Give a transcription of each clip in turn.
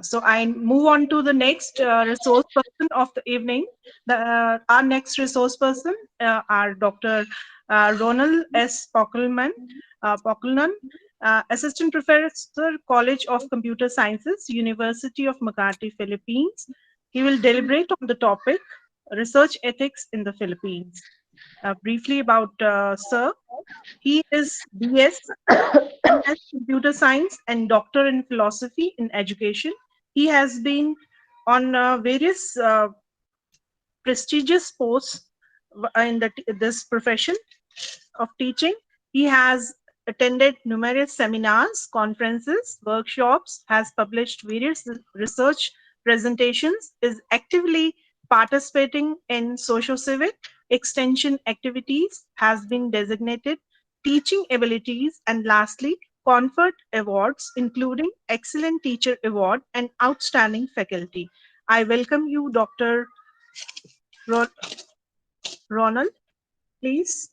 So I move on to the next resource person of the evening. Our next resource person are Dr. Ronald S Pockelman, Assistant Professor, College of Computer Sciences, University of Makati, Philippines. He will deliberate on the topic research ethics in the Philippines. Briefly about Sir, he is BS MS Computer Science and Doctor in Philosophy in Education. He has been on various prestigious posts in this profession of teaching. He has attended numerous seminars, conferences, workshops, has published various research presentations, is actively participating in socio-civic extension activities, has been designated teaching abilities, and lastly, conferred awards, including Excellent Teacher Award and Outstanding Faculty. I welcome you, Dr. Ro- Ronald, please.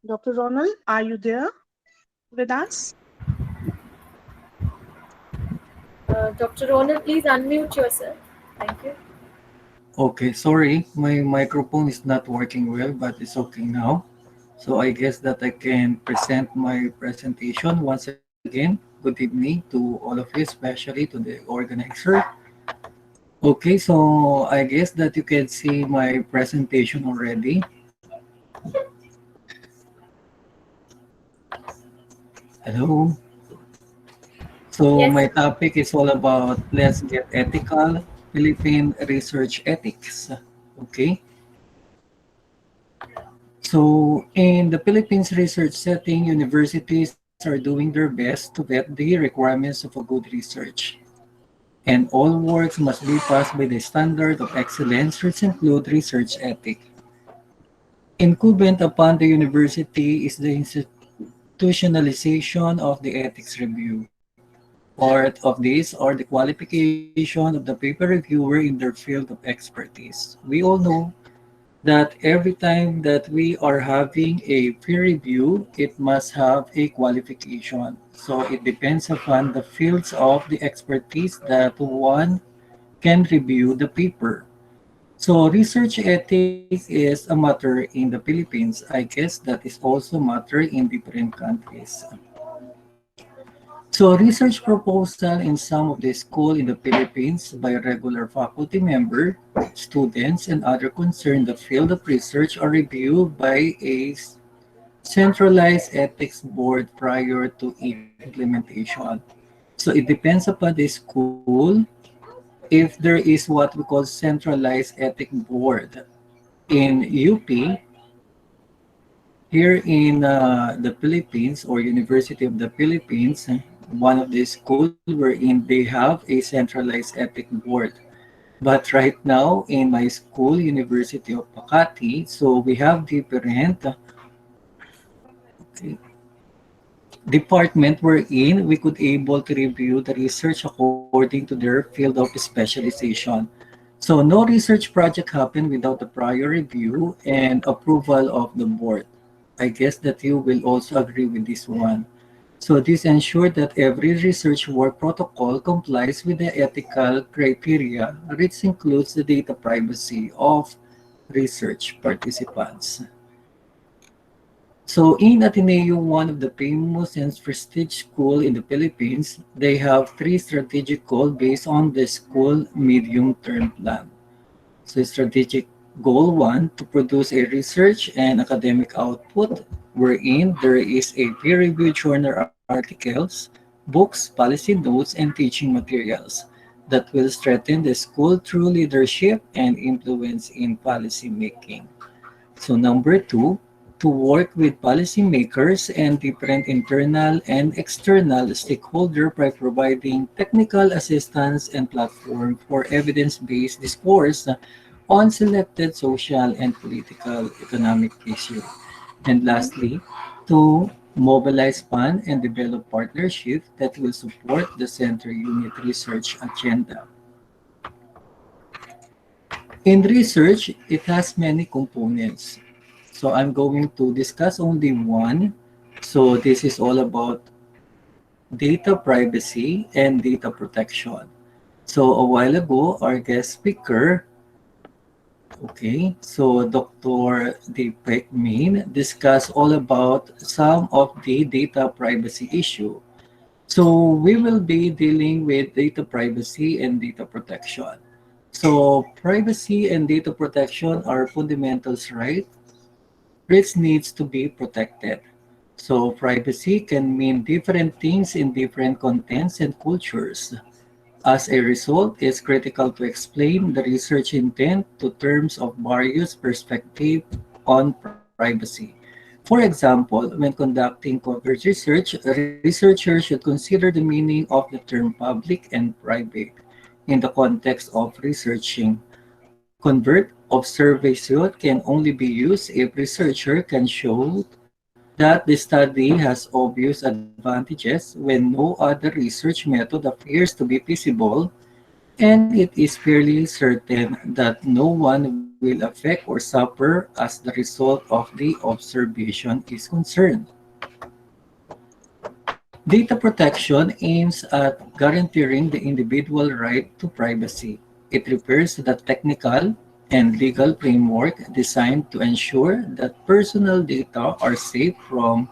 Dr. Ronald, are you there with us? Dr. Ronald, please unmute yourself. Thank you. Okay, sorry, my microphone is not working well, but it's okay now. So I guess that I can present my presentation once again. Good evening to all of you, especially to the organizer. Okay, so I guess that you can see my presentation already. Hello. So Yes. my topic is all about let's get ethical, Philippine research ethics. Okay. So, in the Philippines research setting, universities are doing their best to vet the requirements of a good research. And all works must be passed by the standard of excellence, which include research ethic. Incumbent upon the university is the institutionalization of the ethics review. Part of this are the qualification of the paper reviewer in their field of expertise. We all know that every time that we are having a peer review, it must have a qualification. So it depends upon the fields of the expertise that one can review the paper. So research ethics is a matter in the Philippines. I guess that is also matter in different countries. So research proposal in some of the school in the Philippines by regular faculty member, students, and other concerned the field of research are reviewed by a centralized ethics board prior to implementation. So it depends upon the school if there is what we call centralized ethic board. In UP, here in the Philippines or University of the Philippines, one of the school wherein they have a centralized ethic board. But right now in my school, University of Makati, so we have different okay, department wherein we could able to review the research according to their field of specialization. So no research project happened without the prior review and approval of the board. I guess that you will also agree with this one. So this ensures that every research work protocol complies with the ethical criteria, which includes the data privacy of research participants. So in Ateneo, one of the famous and prestigious school in the Philippines, they have three strategic goals based on the school medium-term plan. So strategic goal one, to produce a research and academic output wherein there is a peer-reviewed journal articles, books, policy notes, and teaching materials that will strengthen the school through leadership and influence in policy making. So number two, to work with policymakers and different internal and external stakeholders by providing technical assistance and platform for evidence-based discourse on selected social and political economic issues. And lastly, to mobilize fund and develop partnerships that will support the center unit research agenda. In research, it has many components. So I'm going to discuss only one. So this is all about data privacy and data protection. So a while ago, our guest speaker, okay, so Dr. Deepak Main discussed all about some of the data privacy issue. So we will be dealing with data privacy and data protection. So privacy and data protection are fundamentals, right? Which needs to be protected. So privacy can mean different things in different contents and cultures. As a result, it's critical to explain the research intent to terms of various perspectives on privacy. For example, when conducting covert research, researchers should consider the meaning of the term public and private in the context of researching. Convert of survey suit can only be used if researcher can show that the study has obvious advantages when no other research method appears to be feasible, and it is fairly certain that no one will affect or suffer as the result of the observation is concerned. Data protection aims at guaranteeing the individual right to privacy. It refers to the technical and legal framework designed to ensure that personal data are safe from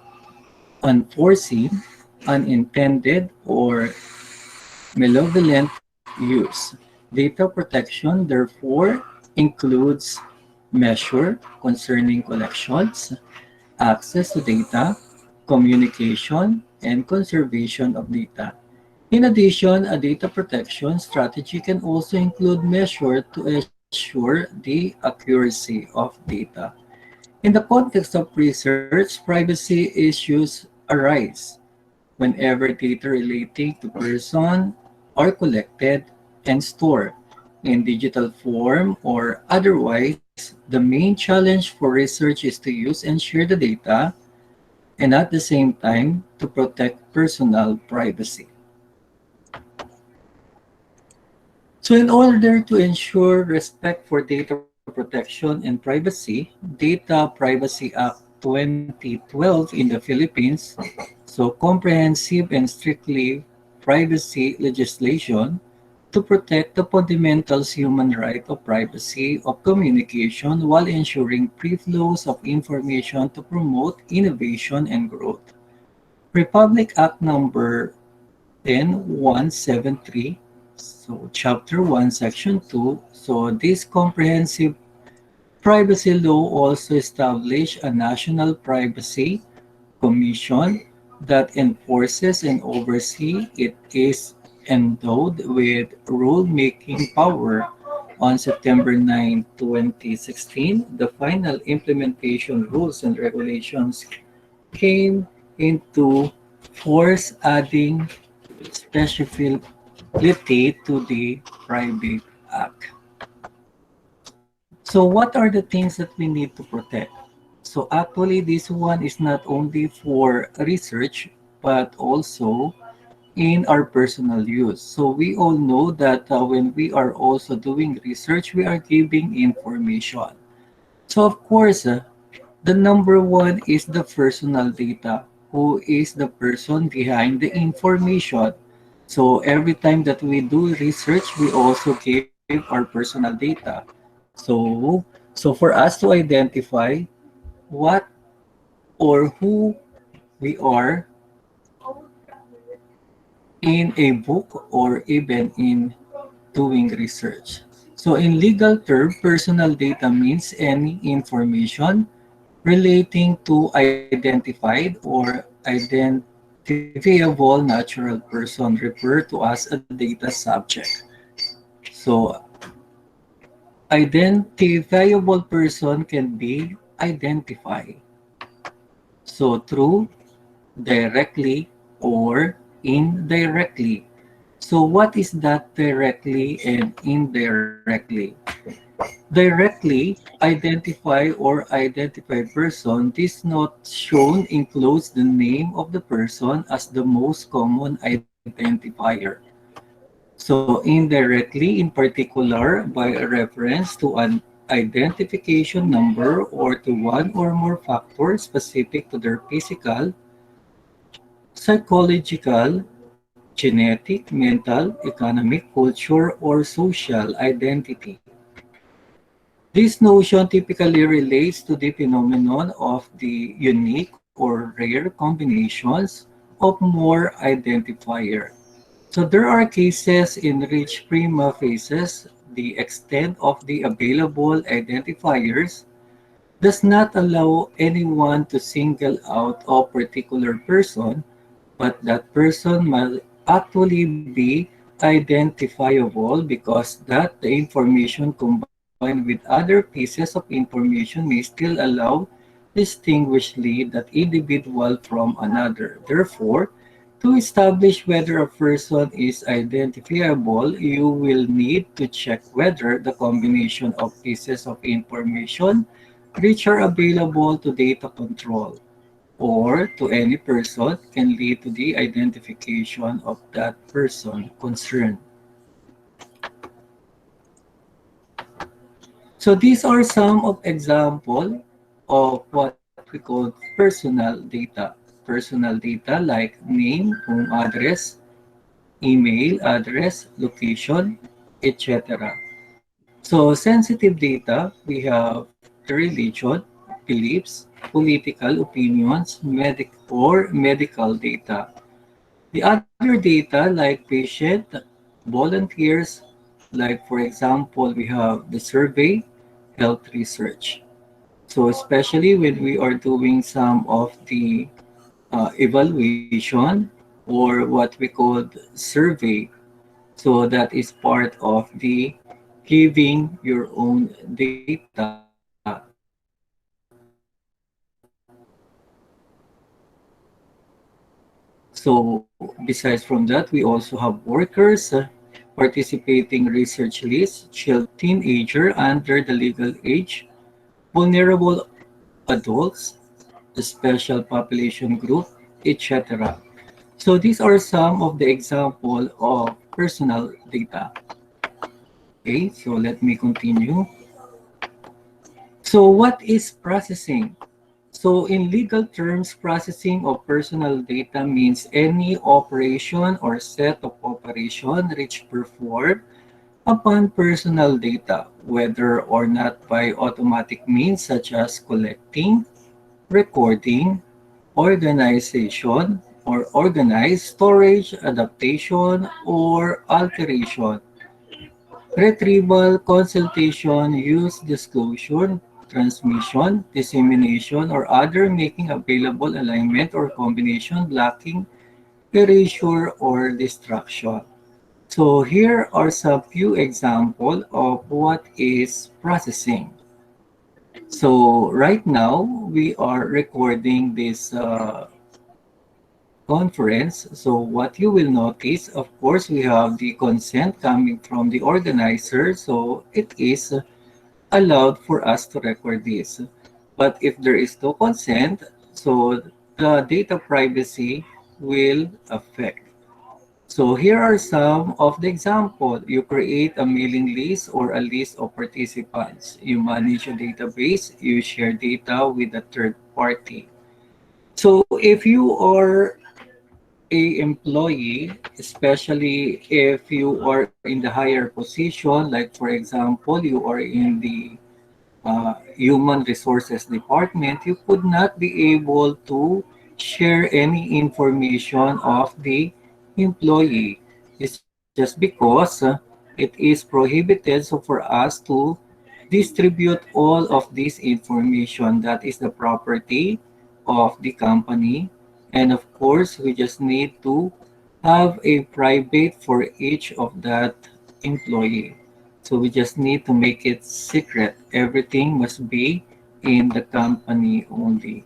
unforeseen, unintended, or malevolent use. Data protection, therefore, includes measure concerning collections, access to data, communication, and conservation of data. In addition, a data protection strategy can also include measures to ensure the accuracy of data. In the context of research, privacy issues arise whenever data relating to person are collected and stored in digital form or otherwise. The main challenge for research is to use and share the data and at the same time to protect personal privacy. So in order to ensure respect for data protection and privacy, Data Privacy Act 2012 in the Philippines, so comprehensive and strictly privacy legislation to protect the fundamental human right of privacy of communication while ensuring free flows of information to promote innovation and growth. Republic Act number 10173, so Chapter 1, Section 2. So this comprehensive privacy law also established a National Privacy Commission that enforces and oversees. It is endowed with rule-making power. On September 9, 2016, the final implementation rules and regulations came into force, adding specificity to the Private Act. So what are the things that we need to protect? So actually, this one is not only for research, but also in our personal use. So we all know that when we are also doing research, we are giving information. So of course, the number one is the personal data. Who is the person behind the information? So every time that we do research, we also give our personal data. So, so for us to identify what or who we are in a book or even in doing research. So in legal term, personal data means any information relating to identified or identifiable natural person referred to as a data subject. So identifiable person can be identified. So through directly or indirectly. So what is that directly and indirectly? Directly identify or identify person. This note shown includes the name of the person as the most common identifier. So indirectly, in particular, by a reference to an identification number or to one or more factors specific to their physical, psychological, genetic, mental, economic, culture, or social identity. This notion typically relates to the phenomenon of the unique or rare combinations of more identifier. So there are cases in which prima facie the extent of the available identifiers does not allow anyone to single out a particular person, but that person must actually be identifiable because that the information combined with other pieces of information may still allow distinguishly that individual from another. Therefore, to establish whether a person is identifiable, you will need to check whether the combination of pieces of information which are available to data control or to any person can lead to the identification of that person concerned. So these are some of example of what we call personal data. Personal data like name, home address, email address, location, etc. So sensitive data, we have the religion, beliefs, political opinions, medical data. The other data like patient, volunteers, like for example, we have the survey, health research. So especially when we are doing some of the evaluation or what we call survey, so that is part of the giving your own data. So besides from that, we also have workers, participating research list, teenager under the legal age, vulnerable adults, a special population group, etc. So these are some of the example of personal data. Okay, so let me continue. So what is processing? So in legal terms, processing of personal data means any operation or set of operation which performed upon personal data, whether or not by automatic means such as collecting, recording, organization, or organized storage, adaptation, or alteration, retrieval, consultation, use, disclosure, transmission, dissemination, or other making available alignment or combination, blocking, erasure, or destruction. So here are some few examples of what is processing. So right now we are recording this conference. So what you will notice, of course, we have the consent coming from the organizer. So it is allowed for us to record this. But if there is no consent, so the data privacy will affect. So here are some of the example. You create a mailing list or a list of participants. You manage a database. You share data with a third party. So if you are a employee, especially if you are in the higher position, like for example, you are in the human resources department, you could not be able to share any information of the employee. It's just because it is prohibited so for us to distribute all of this information that is the property of the company. And of course, we just need to have a private for each of that employee. So we just need to make it secret. Everything must be in the company only.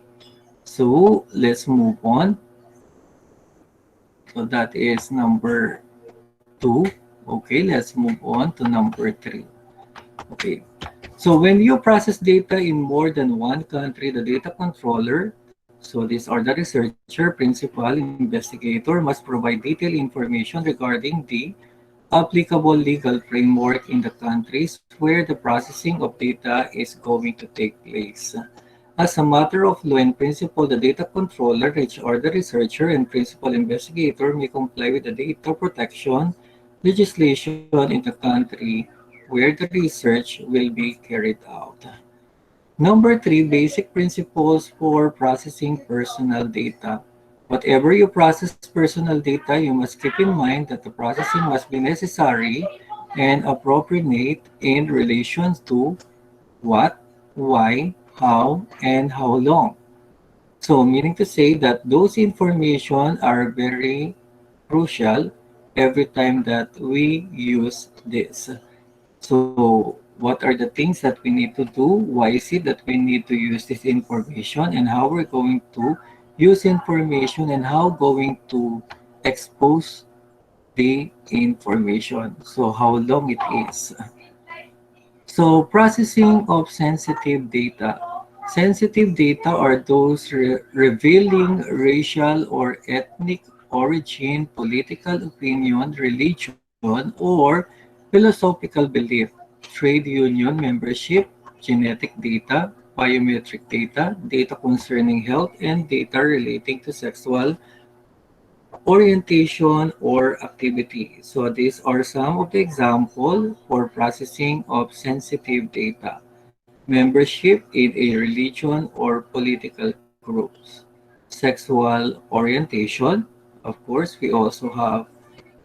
So let's move on. So that is number two. Okay, let's move on to number three. Okay. So when you process data in more than one country, the data controller, so these are the researcher, principal, investigator, must provide detailed information regarding the applicable legal framework in the countries where the processing of data is going to take place. As a matter of law and principle, the data controller, HR, the researcher, and principal investigator may comply with the data protection legislation in the country where the research will be carried out. Number three, basic principles for processing personal data. Whatever you process personal data, you must keep in mind that the processing must be necessary and appropriate in relation to what, why, how, and how long. So, meaning to say that those information are very crucial every time that we use this. So, what are the things that we need to do? Why is it that we need to use this information and how we're going to use information and how going to expose the information. So, how long it is. So, processing of sensitive data. Sensitive data are those revealing racial or ethnic origin, political opinion, religion, or philosophical belief, trade union membership, genetic data, biometric data, data concerning health, and data relating to sexual orientation or activity. So these are some of the examples for processing of sensitive data. Membership in a religion or political groups. Sexual orientation. Of course, we also have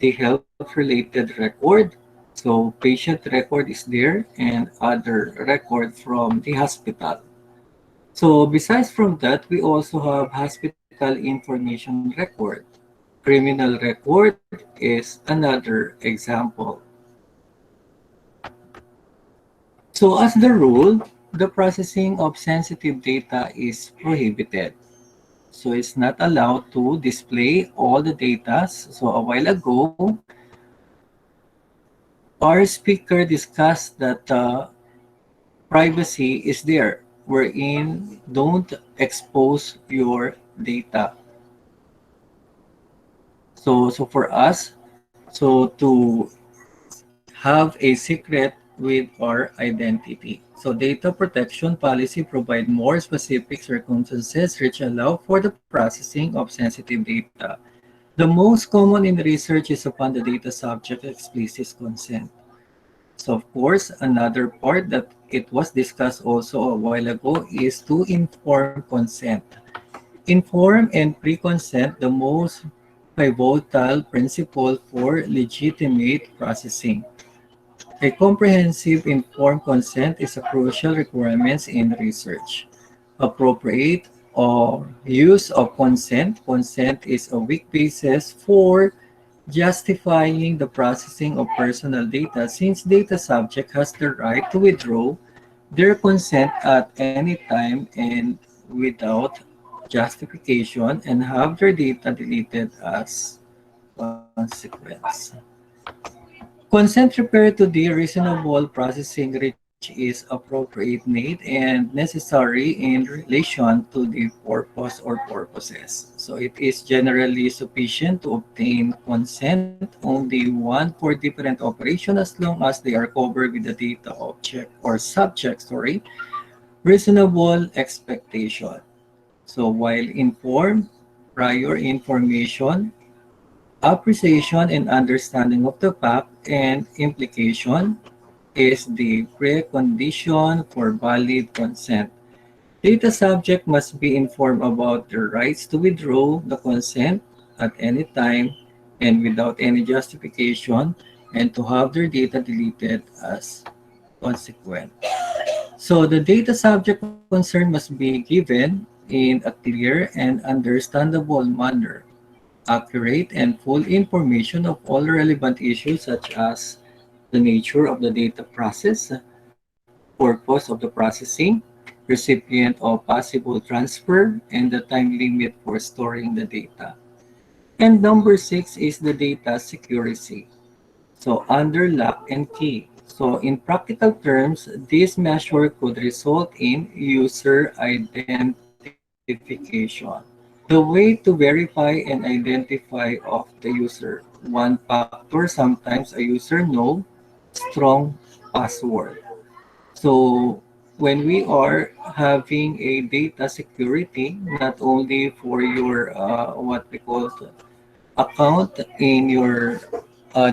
the health-related record. So patient record is there and other record from the hospital. So besides from that, we also have hospital information record. Criminal record is another example. So as the rule, the processing of sensitive data is prohibited. So it's not allowed to display all the data. So a while ago, our speaker discussed that privacy is there, wherein don't expose your data. So for us, so to have a secret with our identity. So data protection policy provide more specific circumstances which allow for the processing of sensitive data. The most common in research is upon the data subject explicit consent. So of course, another part that it was discussed also a while ago is to inform consent. Inform and pre-consent the most pivotal principle for legitimate processing. A comprehensive informed consent is a crucial requirement in research. Appropriate or use of consent. Consent is a weak basis for justifying the processing of personal data since data subject has the right to withdraw their consent at any time and without justification and have their data deleted as consequence. Consent refers to the reasonable processing which is appropriate need and necessary in relation to the purpose or purposes. So it is generally sufficient to obtain consent only one for different operation as long as they are covered with the data object or subject, reasonable expectation. So while informed, prior information appreciation and understanding of the fact and implication is the precondition for valid consent. Data subject must be informed about their rights to withdraw the consent at any time and without any justification and to have their data deleted as consequent. So the data subject concern must be given in a clear and understandable manner. Accurate and full information of all relevant issues such as the nature of the data process, purpose of the processing, recipient of possible transfer, and the time limit for storing the data. And number six is the data security. So under lock and key. So in practical terms, this measure could result in user identification. The way to verify and identify of the user. One factor, sometimes a user know strong password. So when we are having a data security, not only for your what we call account in your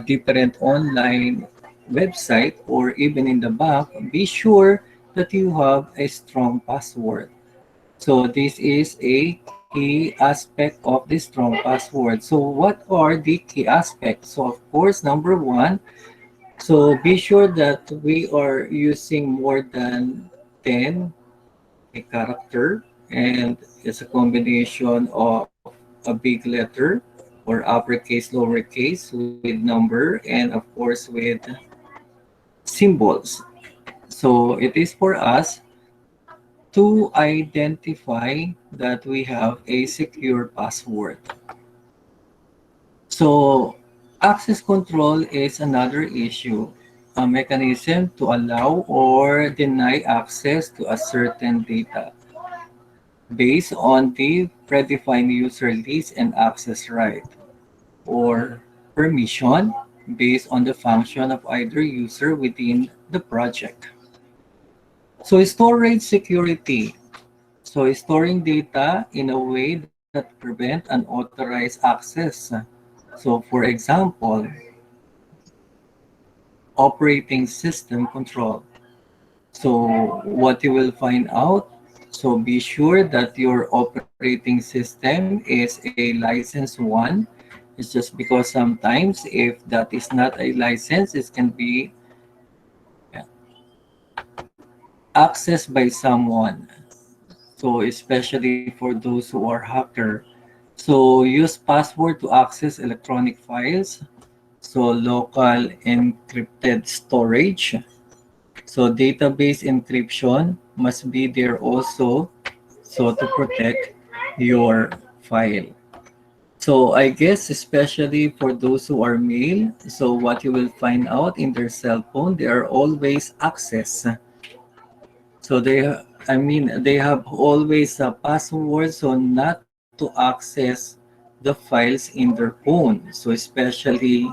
different online website or even in the bank, be sure that you have a strong password. So this is a key aspect of the strong password. So what are the key aspects? So of course, number one, so be sure that we are using more than 10 a character, and it's a combination of a big letter or uppercase, lowercase with number, and of course with symbols. So it is for us to identify that we have a secure password. So access control is another issue, a mechanism to allow or deny access to a certain data based on the predefined user list and access right, or permission based on the function of either user within the project. So storage security. So storing data in a way that prevent unauthorized access. So for example, operating system control. So what you will find out, so be sure that your operating system is a license one. It's just because sometimes if that is not a license, it can be accessed by someone. So especially for those who are hacker. So use password to access electronic files. So local encrypted storage. So database encryption must be there also, so to protect your file. So I guess especially for those who are male, so what you will find out in their cell phone, they are always access. So I mean, they have always a password, so not to access the files in their phone. So especially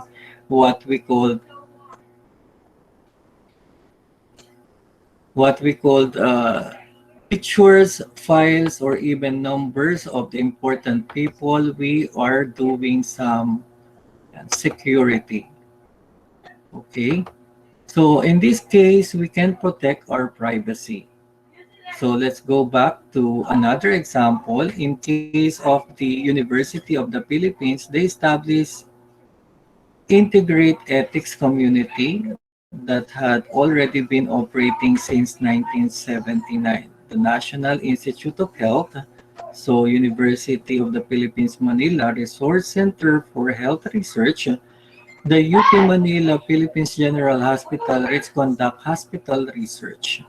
what we call pictures, files, or even numbers of the important people, we are doing some security. Okay. So in this case, we can protect our privacy. So let's go back to another example. In case of the University of the Philippines, they established Integrate Ethics Community that had already been operating since 1979. The National Institute of Health, so University of the Philippines Manila Resource Center for Health Research, the UP Manila Philippines General Hospital, which conduct hospital research,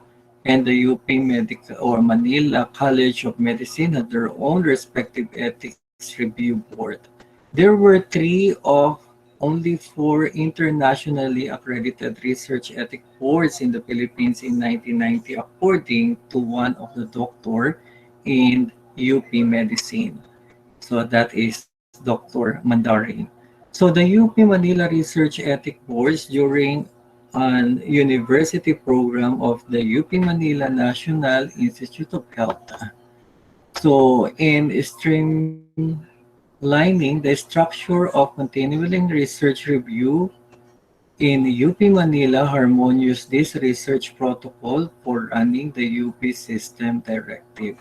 and the UP Medical or Manila College of Medicine had their own respective ethics review board. There were three of only four internationally accredited research ethic boards in the Philippines in 1990, according to one of the doctor in UP Medicine. So that is Dr. Mandarin. So the UP Manila Research Ethic Boards during an university program of the UP Manila National Institute of Health. So in streamlining the structure of continuing research review in UP Manila harmonious this research protocol for running the UP System Directive.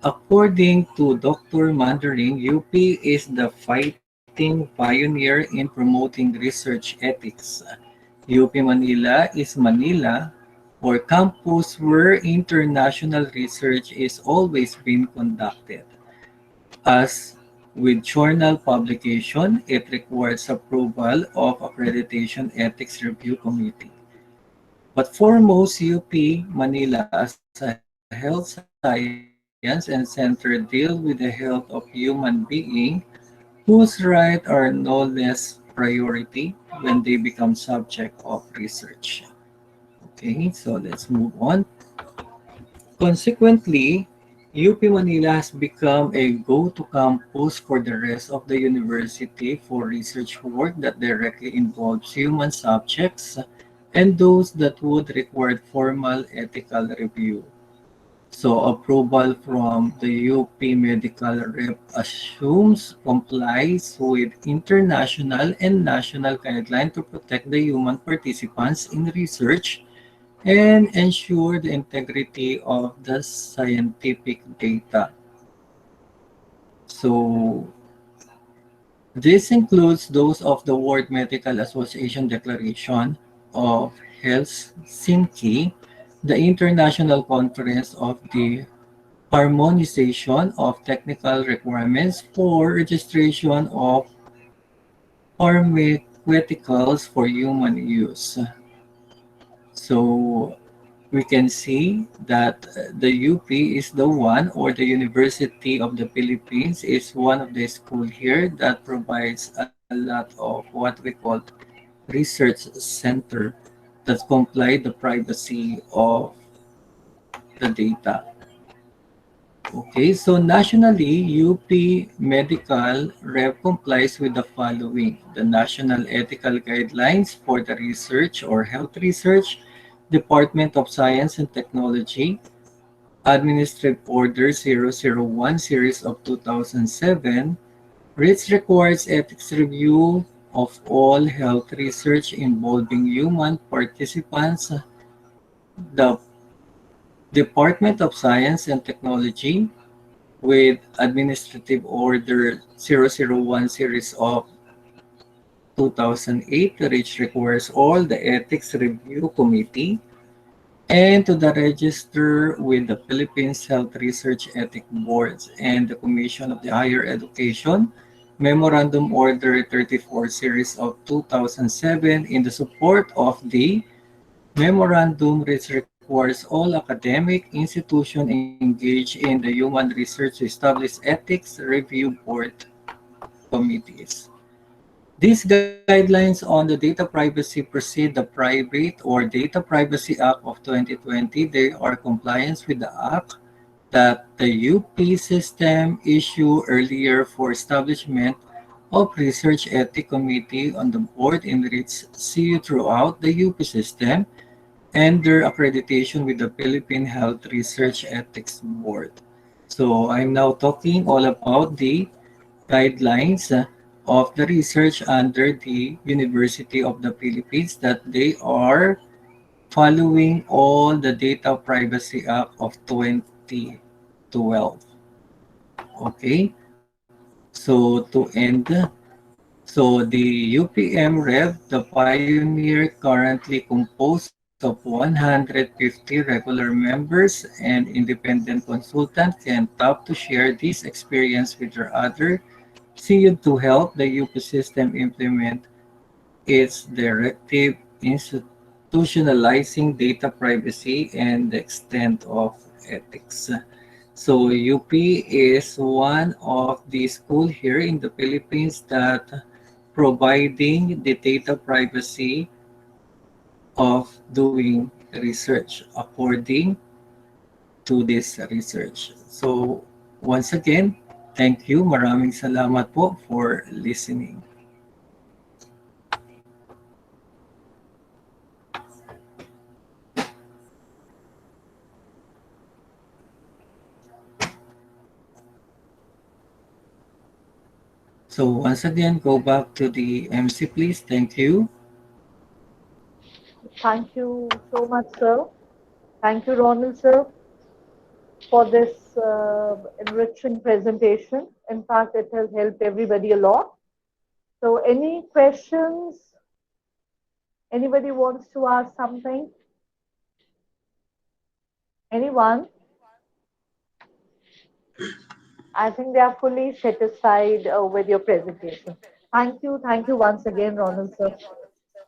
According to Dr. Mandarin, UP is the fighting pioneer in promoting research ethics. UP Manila is Manila or campus where international research is always being conducted. As with journal publication, it requires approval of Accreditation Ethics Review Committee. But for most UP Manila as a health science and center deal with the health of human being whose rights are no less priority when they become subject of research. Okay, so let's move on. Consequently, UP Manila has become a go-to campus for the rest of the university for research work that directly involves human subjects and those that would require formal ethical review. So approval from the UP Medical Rep assumes complies with international and national guidelines to protect the human participants in research and ensure the integrity of the scientific data. So this includes those of the World Medical Association Declaration of Helsinki, the International Conference of the Harmonization of Technical Requirements for Registration of Pharmaceuticals for Human Use. So we can see that the UP is the one, or the University of the Philippines is one of the school here that provides a lot of what we call research center that comply the privacy of the data. Okay, so nationally, UP Medical Rep complies with the following: the National Ethical Guidelines for the Research or Health Research, Department of Science and Technology, Administrative Order 001 Series of 2007, which requires ethics review of all health research involving human participants. The Department of Science and Technology, with Administrative Order 001 Series of 2008, which requires all the Ethics Review Committee, and to the register with the Philippines Health Research Ethic Boards and the Commission of the Higher Education, Memorandum Order 34 Series of 2007 in the support of the memorandum, which requires all academic institutions engaged in the human research to establish ethics review board committees. These guidelines on the data privacy precede the Private or Data Privacy Act of 2020. They are compliance with the act that the UP system issued earlier for establishment of Research Ethics Committee on the board in which see you throughout the UP system and their accreditation with the Philippine Health Research Ethics Board. So I'm now talking all about the guidelines of the research under the University of the Philippines, that they are following all the Data Privacy Act of 2012. Okay, so to end, so the UPM Rev, the Pioneer, currently composed of 150 regular members, and independent consultant can tap to share this experience with their other CU to help the UP system implement its directive institutionalizing data privacy and the extent of ethics. So UP is one of the school here in the Philippines that providing the data privacy of doing research according to this research. So once again, thank you. Maraming salamat po for listening. So once again, go back to the MC, please. Thank you. Thank you so much, sir. Thank you, Ronald, sir, for this enriching presentation. In fact, it has helped everybody a lot. So, any questions? Anybody wants to ask something? Anyone? I think they are fully satisfied with your presentation. Thank you. Thank you once again, Ronald, sir.